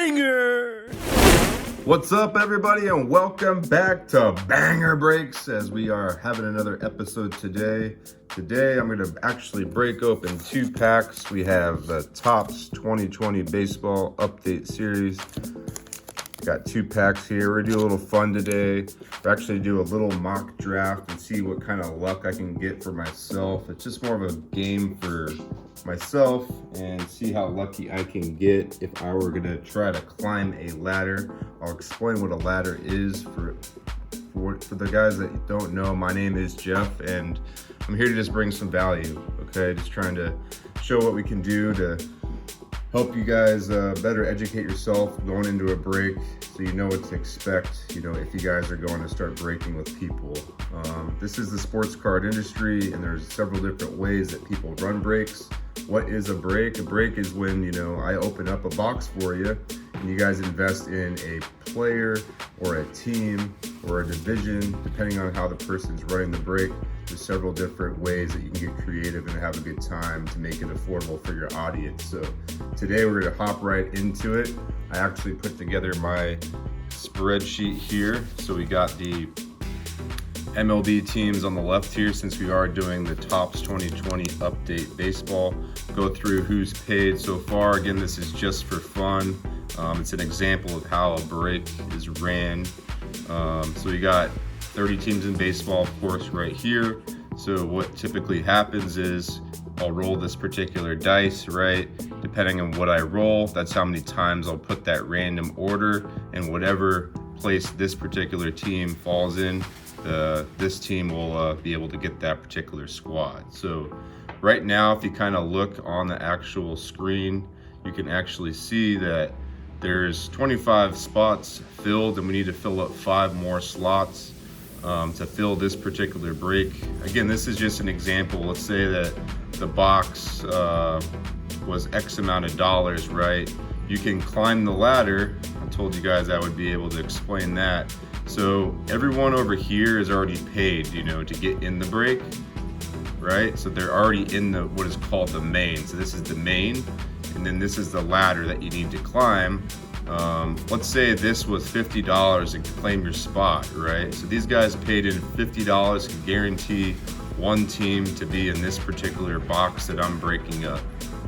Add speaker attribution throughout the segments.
Speaker 1: banger.
Speaker 2: What's up, everybody, and welcome back to Banger Breaks as we are having another episode today. Today, I'm going to actually break open 2 packs. We have the Topps 2020 Baseball Update Series. Got 2 packs here. We're going to do a little fun today. We're actually do a little mock draft and see what kind of luck I can get for myself. It's just more of a game for myself and see how lucky I can get if I were gonna try to climb a ladder. I'll explain what a ladder is for the guys that don't know. My name is Jeff and I'm here to just bring some value, okay? Just trying to show what we can do to help you guys better educate yourself going into a break so you know what to expect, you know, if you guys are going to start breaking with people. This is the sports card industry and there's several different ways that people run breaks. What is a break? A break is when, you know, I open up a box for you and you guys invest in a player or a team or a division, depending on how the person's running the break. There's several different ways that you can get creative and have a good time to make it affordable for your audience. So today we're gonna hop right into it. I actually put together my spreadsheet here. So we got the MLB teams on the left here, since we are doing the Topps 2020 Update Baseball. Go through who's paid so far. Again, this is just for fun. It's an example of how a break is ran. So we got 30 teams in baseball, of course, right here. So what typically happens is I'll roll this particular dice, right? Depending on what I roll, that's how many times I'll put that random order, and whatever place this particular team falls in, this team will be able to get that particular squad. So right now, if you kind of look on the actual screen, you can actually see that there's 25 spots filled and we need to fill up 5 more slots to fill this particular break. Again, this is just an example. Let's say that the box was X amount of dollars, right? You can climb the ladder. I told you guys I would be able to explain that. So everyone over here is already paid, you know, to get in the break, right? So they're already in the what is called the main. So this is the main, and then this is the ladder that you need to climb. Let's say this was $50 and claim your spot, right? So these guys paid in $50 to guarantee one team to be in this particular box that I'm breaking up.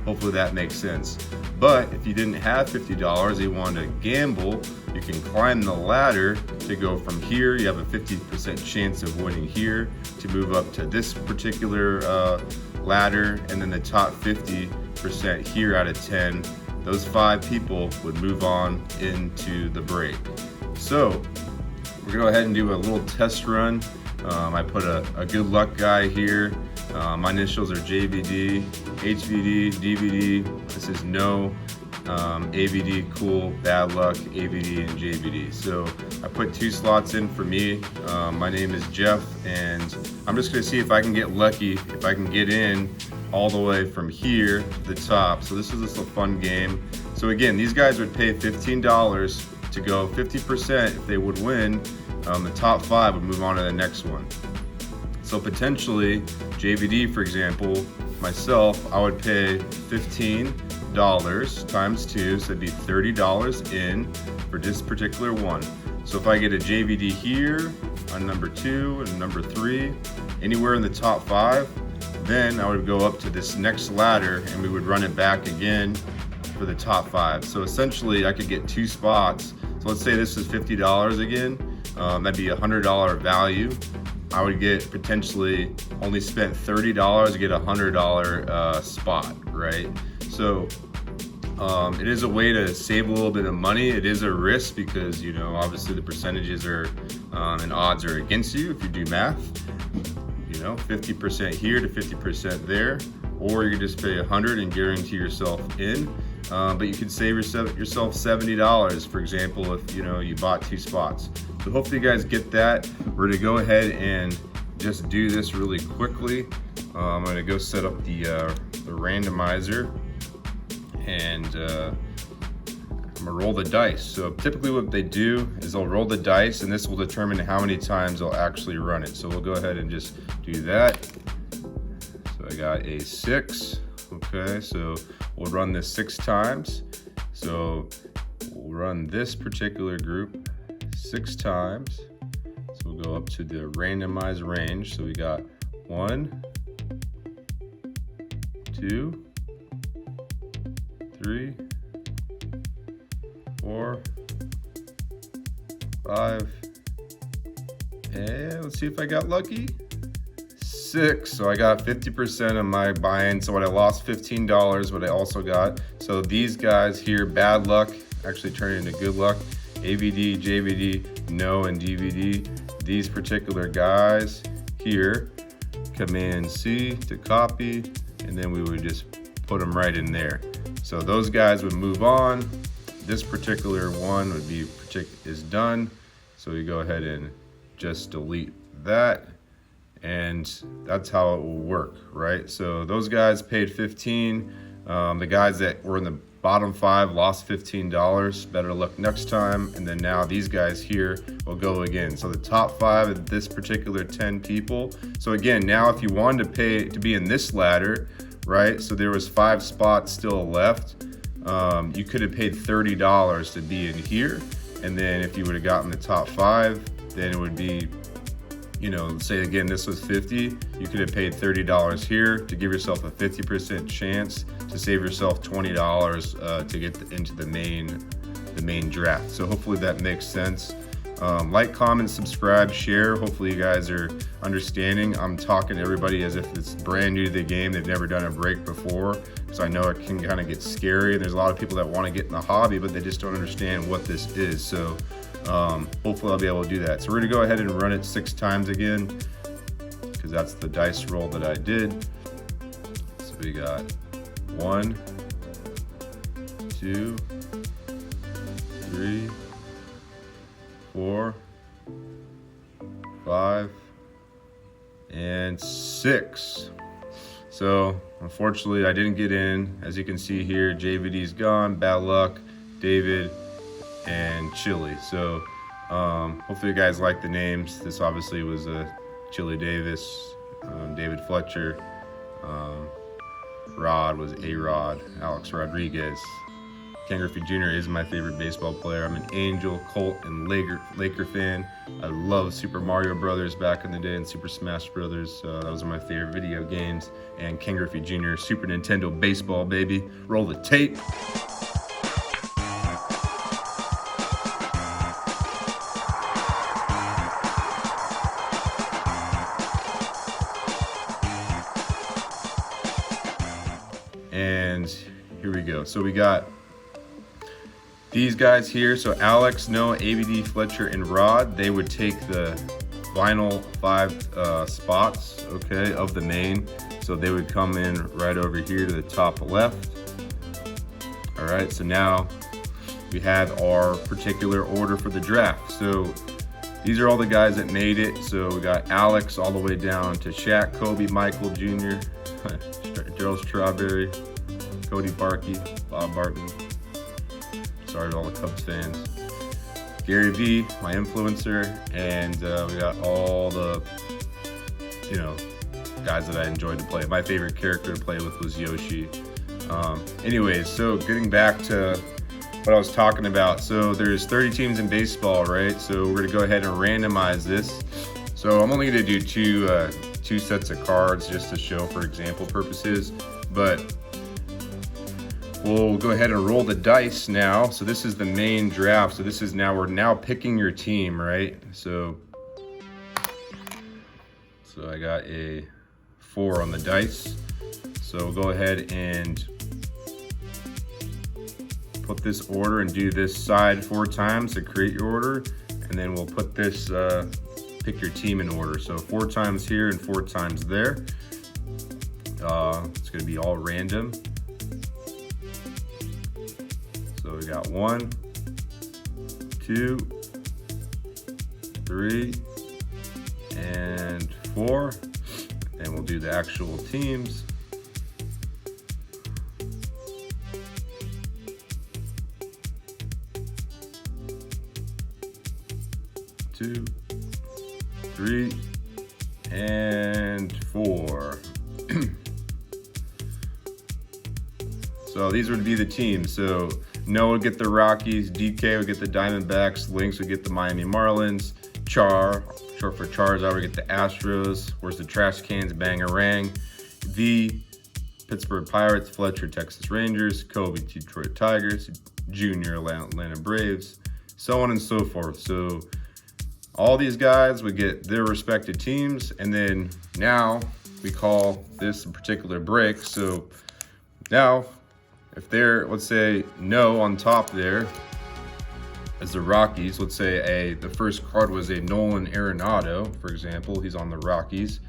Speaker 2: Hopefully that makes sense. But if you didn't have $50, you want to gamble, you can climb the ladder to go from here. You have a 50% chance of winning here to move up to this particular ladder, and then the top 50% here out of 10. Those 5 people would move on into the break. So we're gonna go ahead and do a little test run. I put a good luck guy here. My initials are JVD, HVD, DVD. This is no, AVD, cool, bad luck, AVD, and JVD. So I put 2 slots in for me. My name is Jeff, and I'm just gonna see if I can get lucky, if I can get in all the way from here to the top. So this is just a fun game. So again, these guys would pay $15 to go 50% if they would win. The top 5 would move on to the next one. So potentially, JVD, for example, myself, I would pay $15 times 2, so it'd be $30 in for this particular one. So if I get a JVD here on number 2 and number 3, anywhere in the top 5, then I would go up to this next ladder and we would run it back again for the top 5. So essentially I could get 2 spots. So let's say this is $50 again, that'd be a $100 value. I would get potentially only spent $30 to get a $100 spot, right? So it is a way to save a little bit of money. It is a risk because, you know, obviously the percentages are and odds are against you if you do math. You know, 50% here to 50% there, or you can just pay $100 and guarantee yourself in. But you can save yourself $70, for example, if you know you bought 2 spots. So hopefully you guys get that. We're gonna go ahead and just do this really quickly. I'm gonna go set up the randomizer, and I'm gonna roll the dice. So typically what they do is they'll roll the dice, and this will determine how many times they'll actually run it. So we'll go ahead and just do that. So I got a 6. Okay, so we'll run this 6 times. So we'll run this particular group 6 times. So we'll go up to the randomized range. So we got 1, 2, 3, 4, 5, and let's see if I got lucky. 6. So I got 50% of my buy-in. So what I lost $15, what I also got. So these guys here, bad luck, actually turned into good luck. AVD, JVD, no, and DVD. These particular guys here, Command C to copy, and then we would just put them right in there. So those guys would move on. This particular one would be is done. So we go ahead and just delete that. And that's how it will work, right? So those guys paid 15. The guys that were in the bottom 5 lost $15. Better luck next time. And then now these guys here will go again. So the top 5 of this particular 10 people. So again, now if you wanted to pay to be in this ladder, right? So there was 5 spots still left. You could have paid $30 to be in here. And then if you would have gotten the top 5, then it would be, you know, say again, this was 50, you could have paid $30 here to give yourself a 50% chance to save yourself $20 to get into the main draft. So hopefully that makes sense. Like, comment, subscribe, share. Hopefully you guys are understanding. I'm talking to everybody as if it's brand new to the game. They've never done a break before. So I know it can kind of get scary. There's a lot of people that want to get in the hobby, but they just don't understand what this is. So hopefully I'll be able to do that. So we're gonna go ahead and run it 6 times again, because that's the dice roll that I did. So we got 1, 2, 3, 4, 5, and 6. So unfortunately I didn't get in. As you can see here, JVD's gone, bad luck, David, and Chili. So hopefully you guys like the names. This obviously was Chili Davis, David Fletcher, Rod was A-Rod, Alex Rodriguez. Ken Griffey Jr. is my favorite baseball player. I'm an Angel, Colt, and Laker fan. I love Super Mario Brothers back in the day and Super Smash Brothers. Those are my favorite video games. And Ken Griffey Jr., Super Nintendo baseball, baby. Roll the tape. And here we go. So we got these guys here. So Alex, Noah, ABD, Fletcher, and Rod, they would take the final 5 spots, okay, of the main. So they would come in right over here to the top left. All right, so now we have our particular order for the draft. So these are all the guys that made it. So we got Alex all the way down to Shaq, Kobe, Michael Jr., Gerald Strawberry, Cody Barkey, Bob Barton. Sorry to all the Cubs fans. Gary V, my influencer, and we got all the, you know, guys that I enjoyed to play. My favorite character to play with was Yoshi. Anyways, so getting back to what I was talking about. So there's 30 teams in baseball, right? So we're gonna go ahead and randomize this. So I'm only gonna do two sets of cards just to show for example purposes, but we'll go ahead and roll the dice now. So this is the main draft. So this is now, we're now picking your team, right? So I got a 4 on the dice. So we'll go ahead and put this order and do this side 4 times to create your order. And then we'll put this, pick your team in order. So 4 times here and 4 times there. It's gonna be all random. So we got 1, 2, 3, and 4. And we'll do the actual teams. Two, 3, and 4. So these would be the teams. So Noah would get the Rockies, DK would get the Diamondbacks, Lynx would get the Miami Marlins, Char, short for Charizard, would get the Astros, where's the Trash Cans, Bangarang, the Pittsburgh Pirates, Fletcher, Texas Rangers, Kobe, Detroit Tigers, Junior, Atlanta Braves, so on and so forth. So all these guys would get their respective teams, and then now we call this a particular break. So now, if they're, let's say, no on top there, as the Rockies, let's say the first card was a Nolan Arenado, for example, he's on the Rockies,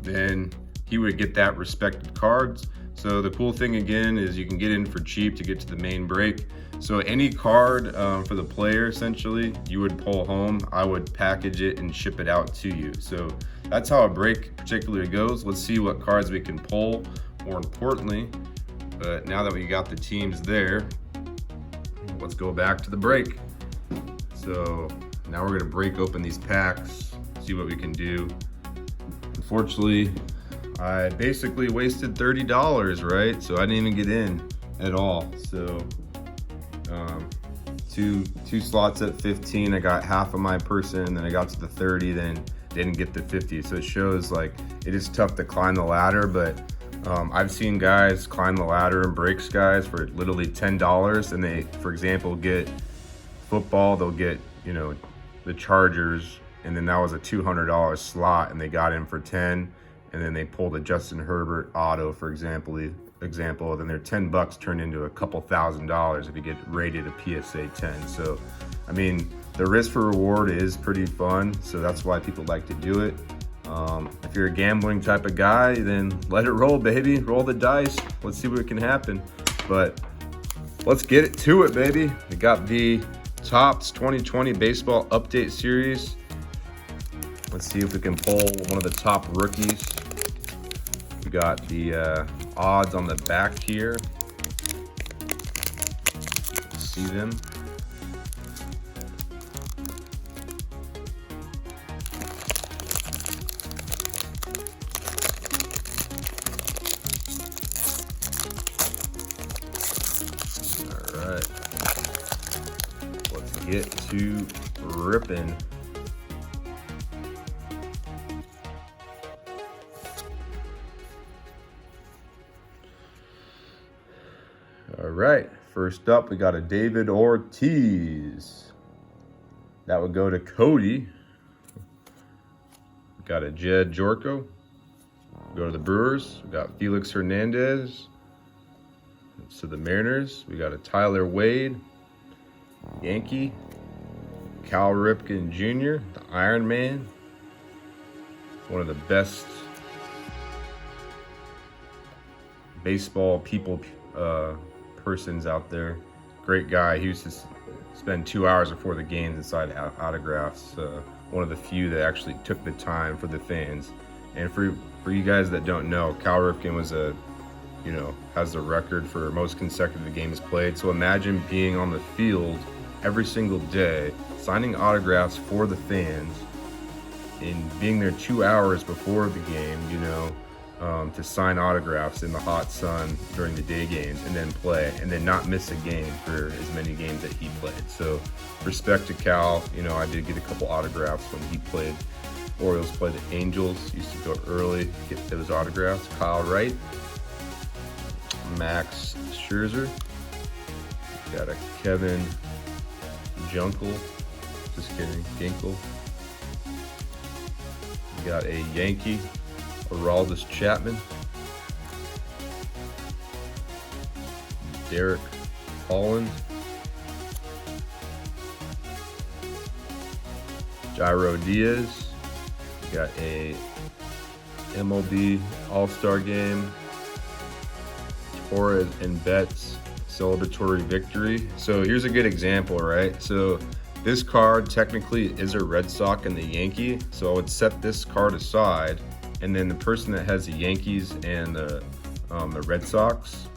Speaker 2: then he would get that respected cards. So the cool thing again is you can get in for cheap to get to the main break. So any card for the player, essentially, you would pull home. I would package it and ship it out to you. So that's how a break particularly goes. Let's see what cards we can pull, more importantly. But now that we got the teams there, let's go back to the break. So now we're gonna break open these packs, see what we can do. Unfortunately, I basically wasted $30, right? So I didn't even get in at all. So two slots at 15, I got half of my person, and then I got to the 30, then didn't get the 50. So it shows like it is tough to climb the ladder, but I've seen guys climb the ladder and breaks guys for literally $10, and they, for example, get football, they'll get, you know, the Chargers, and then that was a $200 slot, and they got in for 10, and then they pulled a Justin Herbert auto, for example, then their $10 turned into a couple $1,000 if you get rated a PSA 10. So, I mean, the risk for reward is pretty fun, so that's why people like to do it. If you're a gambling type of guy, then let it roll, baby. Roll the dice. Let's see what can happen. But let's get it to it, baby. We got the Topps 2020 Baseball Update Series. Let's see if we can pull one of the top rookies. We got the odds on the back here. See them. All right. Let's get to ripping. All right, first up, we got a David Ortiz. That would go to Cody. We got a Jed Jorko. Go to the Brewers. We got Felix Hernandez. To the Mariners, we got a Tyler Wade, Yankee. Cal Ripken Jr., the Iron Man. One of the best baseball persons out there. Great guy. He used to spend 2 hours before the games inside autographs. One of the few that actually took the time for the fans. And for you guys that don't know, Cal Ripken was has the record for most consecutive games played. So imagine being on the field every single day, signing autographs for the fans, and being there 2 hours before the game, to sign autographs in the hot sun during the day games, and then play, and then not miss a game for as many games that he played. So respect to Cal. I did get a couple autographs when he played. Orioles played the Angels, used to go early, get those autographs. Kyle Wright, Max Scherzer, got a Kevin Junkel, just kidding, Ginkle. We got a Yankee, Aroldis Chapman, Derek Holland, Jairo Diaz. We got a MLB All-Star Game, Torres and Betts celebratory victory. So here's a good example, right? So this card technically is a Red Sox and the Yankee. So I would set this card aside, and then the person that has the Yankees and the Red Sox,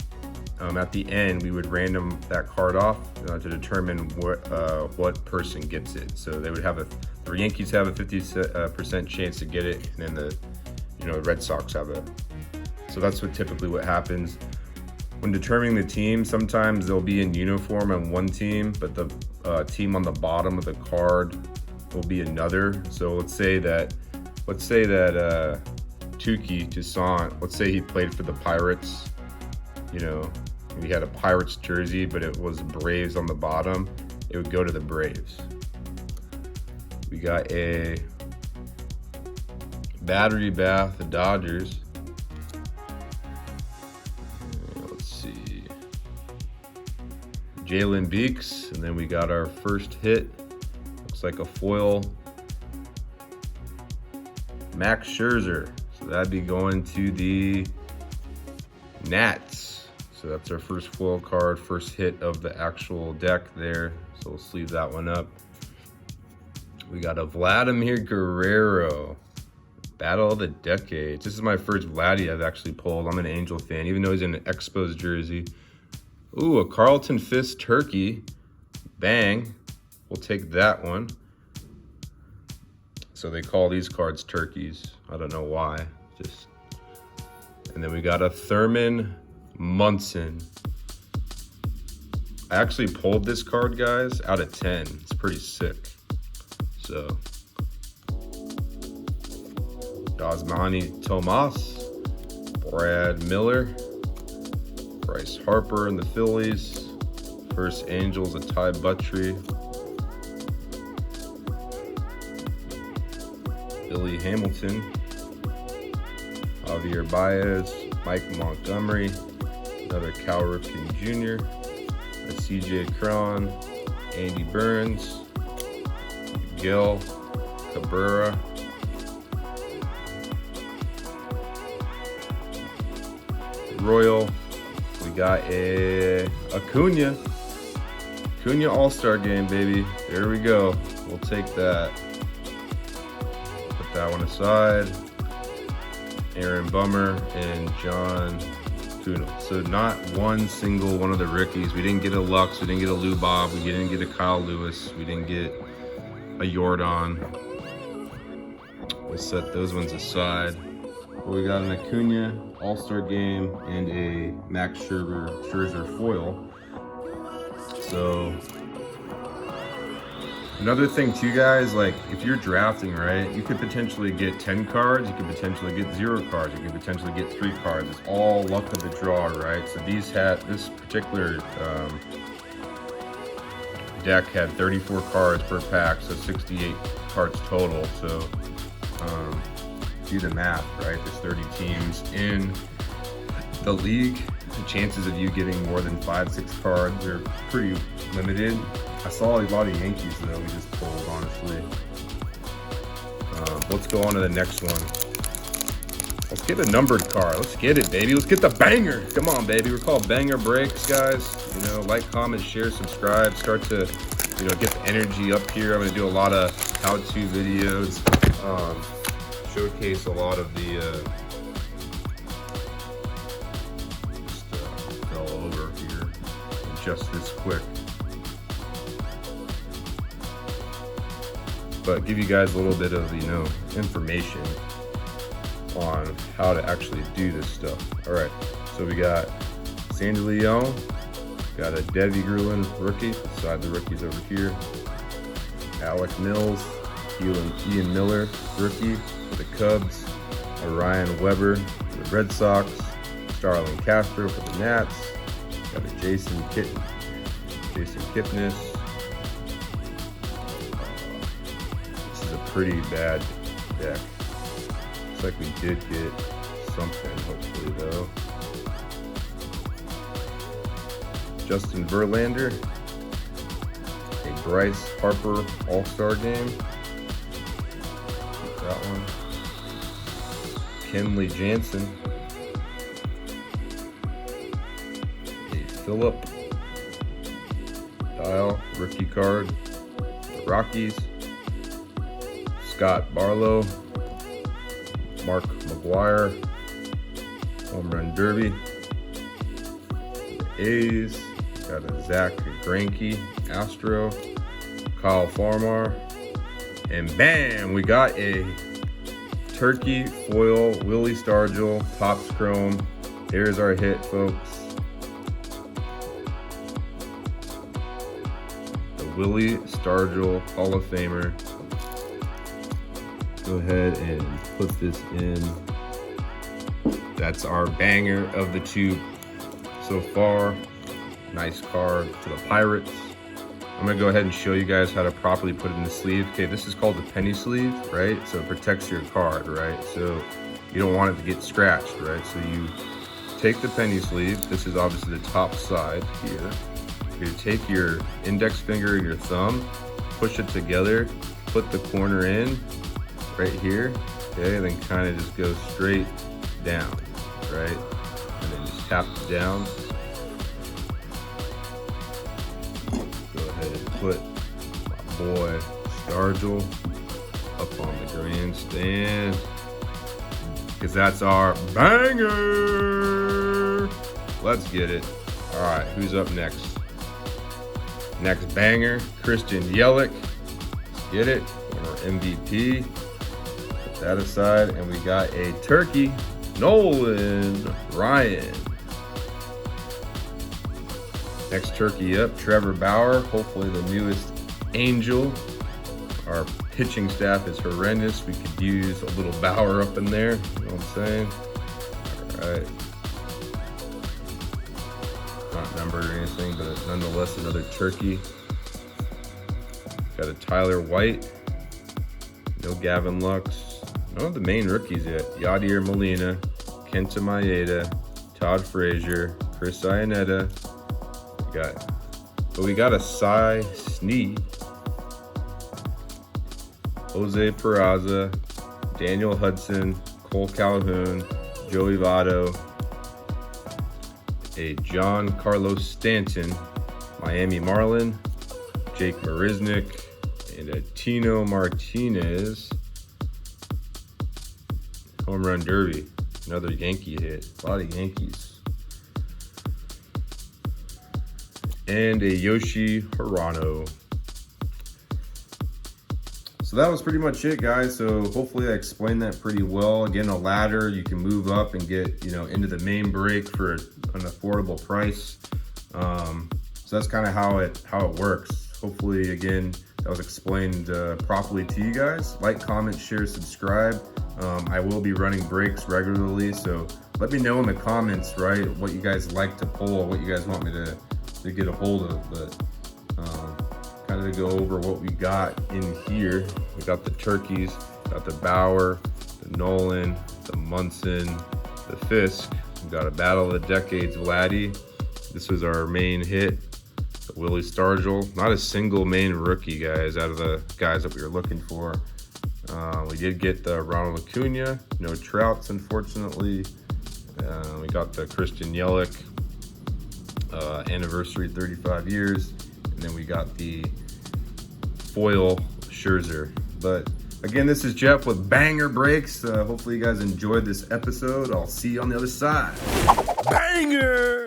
Speaker 2: at the end we would random that card off to determine what person gets it. So they would have the Yankees have a 50% chance to get it, and then the Red Sox have so that's typically what happens. when determining the team, sometimes they'll be in uniform on one team, but the team on the bottom of the card will be another. So let's say that Tuki Toussaint, let's say he played for the Pirates. You know, we had a Pirates jersey, but it was Braves on the bottom. It would go to the Braves. We got a Battery Bath, the Dodgers. Let's see. Jalen Beeks, and then we got our first hit. Looks like a foil. Max Scherzer. So that'd be going to the Nats. So that's our first foil card, first hit of the actual deck there. So we'll sleeve that one up. We got a Vladimir Guerrero, Battle of the Decades. This is my first Vladdy I've actually pulled. I'm an Angel fan, even though he's in an Expos jersey. Ooh, a Carlton Fist Turkey. Bang. We'll take that one. So they call these cards turkeys. I don't know why. And then we got a Thurman Munson. I actually pulled this card, guys, out of 10. It's pretty sick. So, Yasmani Tomas, Brad Miller, Bryce Harper in the Phillies, first Angels, a Ty Buttrey, Billy Hamilton, Javier Baez, Mike Montgomery, another Cal Ripken Jr., a CJ Cron, Andy Burns, Gil Cabrera, Royal. We got a Acuna All-Star game, baby. There we go. We'll take that. Put that one aside. Aaron Bummer and John Kuno. So not one single one of the rookies. We didn't get a Lux. We didn't get a Lou Bob. We didn't get a Kyle Lewis. We didn't get a Jordan. We'll set those ones aside. But we got an Acuna All-Star game and a Max Scherzer foil. So another thing too, guys, like if you're drafting, right, you could potentially get 10 cards, you could potentially get 0 cards, you could potentially get 3 cards. It's all luck of the draw, right? So this particular deck had 34 cards per pack, so 68 cards total. So do the math, right? There's 30 teams in the league. The chances of you getting more than 5-6 cards are pretty limited. I saw a lot of Yankees though we just pulled, honestly. Let's go on to the next one. Let's get a numbered card. Let's get it, baby. Let's get the banger. Come on, baby. We're called Banger Breaks, guys. You know, like, comment, share, subscribe. Start to, you know, get the energy up here. I'm gonna do a lot of how-to videos. Showcase a lot of the fell over here just this quick. But give you guys a little bit of, you know, information on how to actually do this stuff. All right, so we got Sandy Leon, got a Debbie Grulin rookie, beside the rookies over here. Alec Mills, Ian Miller rookie for the Cubs, a Ryan Weber for the Red Sox, Starlin Castro for the Nats, got a Jason Kipnis. Pretty bad deck. Looks like we did get something, hopefully, though. Justin Verlander, a Bryce Harper All-Star game. Keep that one. Kenley Jansen, a Phillip Dial rookie card. The Rockies. Scott Barlow, Mark McGuire, Home Run Derby. The A's, got a Zach Greinke, Astro, Kyle Farmer, and bam, we got a Turkey foil Willie Stargell Topps Chrome. There's our hit, folks. Willie Stargell, Hall of Famer. Go ahead and put this in. That's our banger of the tube so far. Nice card to the Pirates. I'm gonna go ahead and show you guys how to properly put it in the sleeve. Okay, this is called the penny sleeve, right? So it protects your card, right? So you don't want it to get scratched, right? So you take the penny sleeve. This is obviously the top side here. You take your index finger and your thumb, push it together, put the corner in right here, okay, and then kind of just go straight down, right? And then just tap it down. Go ahead and put my boy Stargell up on the grandstand, because that's our banger. Let's get it. All right, who's up next? Next banger, Christian Yelich. Let's get it. Our MVP. Put that aside, and we got a turkey, Nolan Ryan. Next turkey up, Trevor Bauer. Hopefully the newest Angel. Our pitching staff is horrendous. We could use a little Bauer up in there. You know what I'm saying? All right. Not numbered or anything, but nonetheless another turkey. Got a Tyler White. No Gavin Lux. None of the main rookies yet. Yadier Molina, Kenta Maeda, Todd Frazier, Chris Iannetta. We got a Cy Snee, Jose Peraza, Daniel Hudson, Cole Calhoun, Joey Votto, a John Carlos Stanton, Miami Marlin, Jake Marisnick, and a Tino Martinez home run derby. Another Yankee hit. A lot of Yankees. And a Yoshi Hirano. So that was pretty much it, guys. So hopefully I explained that pretty well. Again, a ladder, you can move up and get, into the main break for an affordable price. So that's kind of how it works. Hopefully, again, that was explained properly to you guys. Like, comment, share, subscribe. I will be running breaks regularly, so let me know in the comments, right, what you guys like to pull, what you guys want me to get a hold of. But kind of to go over what we got in here. We got the turkeys, got the Bauer, the Nolan, the Munson, the Fisk. We got a Battle of the Decades Vladdy. This was our main hit, the Willie Stargell. Not a single main rookie, guys, out of the guys that we were looking for. We did get the Ronald Acuna, no Trouts, unfortunately. We got the Christian Yelich, anniversary 35 years. And then we got the foil Scherzer. But again, this is Jeff with Banger Breaks. Hopefully you guys enjoyed this episode. I'll see you on the other side. Banger!